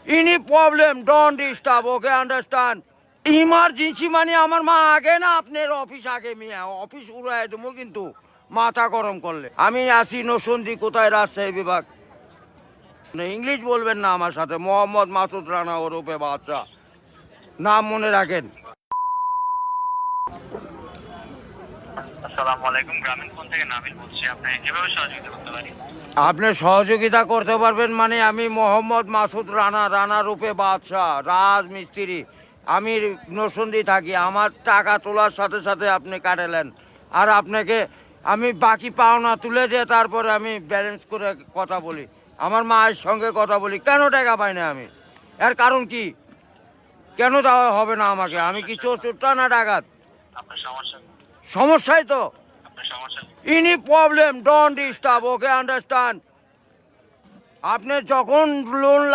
Any problem, don't disturb, okay, understand? Emergency মানে আমার মা আগে না আপনার অফিস আগে মিয়া অফিস উড়াই দেবো কিন্তু মাথা গরম করলে আমি আসি নসন্দি কোথায় রাজশাহী বিভাগ ইংলিশ বলবেন না আমার সাথে মোহাম্মদ মাসুদ রানা ওরফে বাদশা নাম মনে রাখেন আসসালামু আলাইকুম গ্রামীণ ফোন থেকে নাবিল বলছি আপনাকে কিভাবে সহযোগিতা করতে পারি আপনি সহযোগিতা করতে পারবেন মানে আমি মোহাম্মদ মাসুদ রানা রূপে বাদশাহ রাজমিস্ত্রি আমি নরসিংদী থাকি আমার টাকা তোলার সাথে সাথে আপনি কাটালেন আর আপনাকে আমি বাকি পাওনা তুলে দিয়ে তারপরে আমি ব্যালেন্স করে কথা বলি আমার মায়ের সঙ্গে কথা বলি কেন টাকা পাই না আমি এর কারণ কি কেন দেওয়া হবে না আমাকে আমি কি চোরটা না ডাকাত আপনার সমস্যা সমস্যাই তো আপনার সমস্যা any problem don't disturb okay understand আপনি যখন লোন